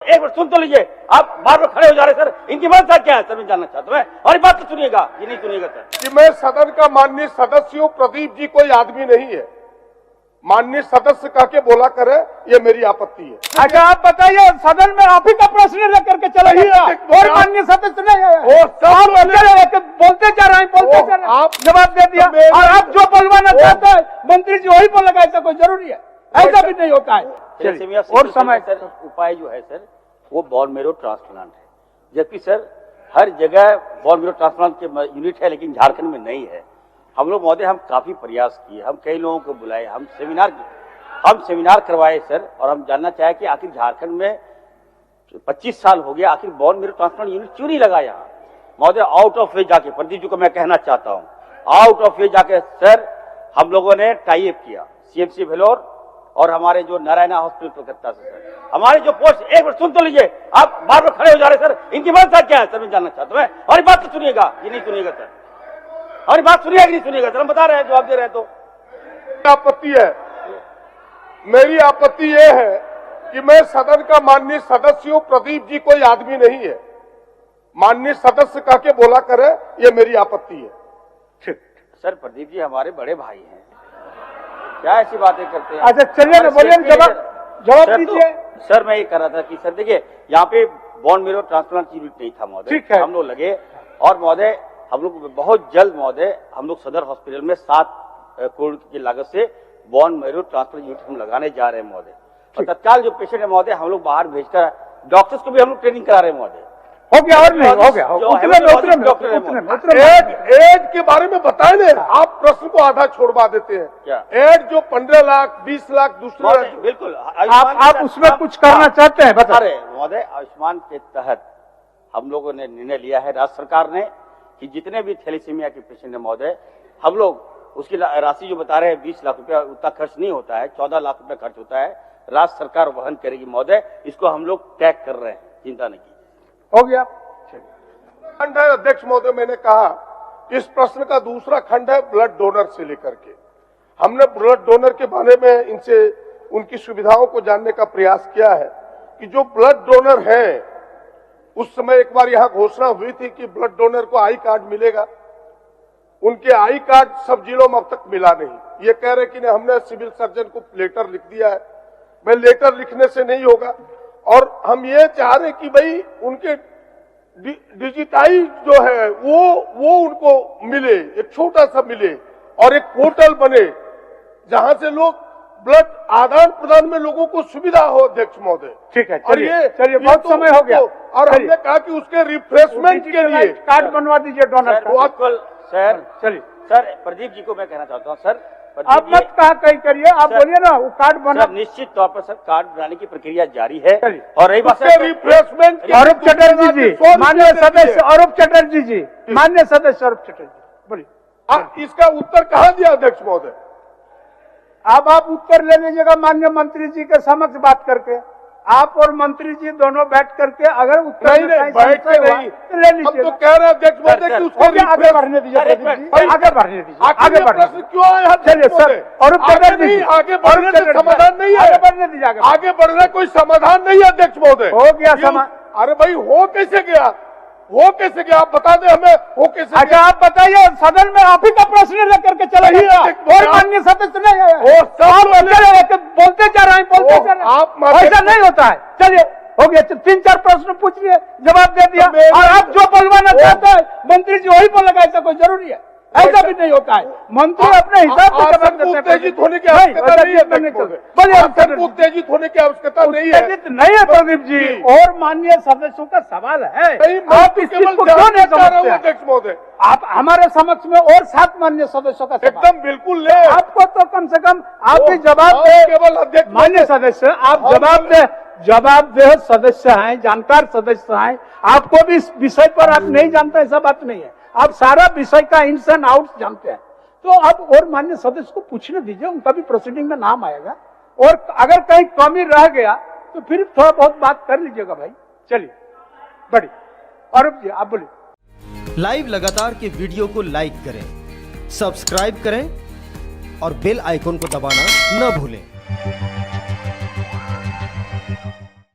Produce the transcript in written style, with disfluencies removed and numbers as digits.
एक बार सुन तो लीजिए, आप बार बार खड़े हो जा रहे सर, इनकी मंशा क्या है सर, मैं जानना चाहता हूँ। और ये बात तो सुनिएगा, ये नहीं सुनिएगा सर। कि मैं सदन का माननीय सदस्य हूँ, प्रदीप जी कोई आदमी नहीं है। माननीय सदस्य कह के बोला करे, ये मेरी आपत्ति है। अच्छा आप बताइए, सदन में आप ही का प्रश्न लेकर के चले और माननीय सदस्य नहीं है, बोलते जा रहे हैं, बोलते जा रहे हैं, आप जवाब दे दिया और आप जो बोलवाना चाहते हैं मंत्री जी वही बोलेगा, ऐसा कोई जरूरी है? ऐसा भी नहीं होता है। और समय सर उपाय जो है सर वो बोन मैरो ट्रांसप्लांट है, जबकि सर हर जगह बोन मैरो ट्रांसप्लांट के यूनिट है, लेकिन झारखंड में नहीं है। हम लोग महोदय हम काफी प्रयास किए, हम कई लोगों को बुलाए, हम सेमिनार करवाए सर, और हम जानना चाहे कि आखिर झारखंड में 25 साल हो गया, आखिर बोन मैरो ट्रांसप्लांट यूनिट क्यों नहीं लगा यहाँ महोदय? आउट ऑफ वे जाके प्रदीप जी को मैं कहना चाहता हूँ, आउट ऑफ वे जाके सर हम लोगों ने टाई अप किया सीएमसी भेलोर और हमारे जो नारायणा हॉस्पिटल कलकत्ता से सर, हमारे जो पोस्ट, एक बार सुन तो लीजिए, आप बार बार खड़े हो जा रहे सर, इनकी मंशा क्या है सर, मैं जानना चाहता हूँ। और ये बात तो सुनिएगा, ये नहीं सुनिएगा सर, और ये बात सुनिएगा कि नहीं सुनिएगा सर, हम बता रहे हैं, जवाब दे रहे हैं। तो आपत्ति है, मेरी आपत्ति यह है कि मैं सदन का माननीय सदस्य हूँ, प्रदीप जी कोई आदमी नहीं है। माननीय सदस्य कह के बोला करे, ये मेरी आपत्ति है। ठीक सर, प्रदीप जी हमारे बड़े भाई हैं, क्या ऐसी बातें करते हैं? अच्छा चलिए ना, बोलिए, जवाब दीजिए। सर मैं ये कह रहा था कि सर देखिए यहाँ पे बोन मैरो ट्रांसप्लांट यूनिट नहीं था महोदय, हम लोग लगे, और महोदय हम लोग बहुत जल्द महोदय हम लोग सदर हॉस्पिटल में 7 करोड़ की लागत से बोन मैरो ट्रांसप्लांट यूनिट हम लगाने जा रहे हैं महोदय। और तत्काल जो पेशेंट है महोदय हम लोग बाहर भेजकर डॉक्टर्स को भी हम लोग ट्रेनिंग करा रहे हैं महोदय। हो गया और नहीं हो गया, एड के बारे में बताए ना, आप प्रश्न को आधा छोड़वा देते हैं। क्या एड जो 15 लाख 20 लाख दूसरे, बिल्कुल आप उसमें कुछ करना चाहते हैं बता रहे महोदय। आयुष्मान के तहत हम लोगों ने निर्णय लिया है राज्य सरकार ने कि जितने भी थैलेसीमिया के पेशेंट है महोदय, हम लोग उसकी राशि जो बता रहे हैं 20 लाख रुपया, उतना खर्च नहीं होता है, 14 लाख रुपया खर्च होता है, राज्य सरकार वहन करेगी महोदय। इसको हम लोग तय कर रहे हैं, चिंता नहीं की। हो गया खंड है अध्यक्ष महोदय, मैंने कहा इस प्रश्न का दूसरा खंड है ब्लड डोनर से लेकर के। हमने ब्लड डोनर के बारे में इनसे उनकी सुविधाओं को जानने का प्रयास किया है कि जो ब्लड डोनर है, उस समय एक बार यहाँ घोषणा हुई थी कि ब्लड डोनर को आई कार्ड मिलेगा। उनके आई कार्ड सब जिलों में अब तक मिला नहीं। ये कह रहे कि नहीं, हमने सिविल सर्जन को लेटर लिख दिया है। मैं लेटर लिखने से नहीं होगा, और हम ये चाह रहे कि भाई उनके डिजिटाइज जो है वो उनको मिले, एक छोटा सा मिले, और एक पोर्टल बने जहां से लोग ब्लड आदान प्रदान में लोगों को सुविधा हो। अध्यक्ष महोदय ठीक है, चलिए बहुत तो, समय हो गया, और हमने कहा कि उसके रिफ्रेशमेंट के लिए कार्ड बनवा दीजिए डोनर का। सर चलिए सर, प्रदीप जी को मैं कहना चाहता हूँ सर, आप मत कहा कहीं करिए, आप बोलिए ना, वो कार्ड बना। निश्चित तौर पर सर कार्ड बनाने की प्रक्रिया जारी है। और रही बात रिफ्रेशमेंट, अरूप चटर्जी जी, माननीय सदस्य अरूप चटर्जी जी, माननीय सदस्य अरूप चटर्जी बोलिए। इसका उत्तर कहाँ दिया अध्यक्ष महोदय? अब आप उत्तर ले लीजिएगा माननीय मंत्री जी के समक्ष बात करके, आप और मंत्री जी दोनों बैठ करके, अगर उत्तर नहीं बैठ के नहीं तो ले लीजिए। हम तो कह रहे हैं अध्यक्ष महोदय कि उसको आगे बढ़ने दीजिए, आगे बढ़ने दीजिए, आगे प्रश्न क्यों आए? चलिए सर, और आगे बढ़ने से समाधान नहीं है, आगे बढ़ने दीजिए, आगे बढ़ने कोई समाधान नहीं है अध्यक्ष महोदय। हो गया समाधान? अरे भाई हो कैसे गया, हो कैसे गया, आप बता दें हमें, हो कैसे? अच्छा आप बताइए, सदन में आप ही का प्रश्न लेकर के चले और माननीय सदस्य नहीं है, बोलते जा रहे हैं, बोलते जा रहे हैं, ऐसा नहीं होता है। चलिए हो गया, 3-4 प्रश्न पूछ लिए, जवाब दे दिया, और आप जो बोलवाना चाहते हैं मंत्री जी वही बोलेगा, ऐसा कोई जरूरी है? ऐसा भी नहीं होता है, मंत्री अपने हिसाब से जवाब देते हैं। उत्तेजित होने की आवश्यकता नहीं है, उत्तेजित होने की आवश्यकता नहीं है, नहीं है प्रदीप जी, और माननीय सदस्यों का सवाल है, आप इस चीज को क्यों नहीं समझते? अध्यक्ष महोदय आप हमारे समक्ष में और 7 माननीय सदस्यों का एकदम बिल्कुल ले, आपको तो कम से कम आप भी जवाब दे। केवल अध्यक्ष माननीय सदस्य आप जवाब दे सदस्य हैं, जानकार सदस्य हैं, आपको भी इस विषय पर आप नहीं जानते, ऐसा बात नहीं है, आप सारा विषय का इन्स एंड आउट्स जानते हैं। तो आप और माननीय सदस्य को पूछने दीजिए, उनका भी प्रोसीडिंग में नाम आएगा, और अगर कहीं कमी रह गया तो फिर थोड़ा बहुत बात कर लीजिएगा भाई। चलिए बढ़िए, अरूप जी आप बोलिए। लाइव लगातार के वीडियो को लाइक करें, सब्सक्राइब करें और बेल आइकॉन को दबाना न भूलें।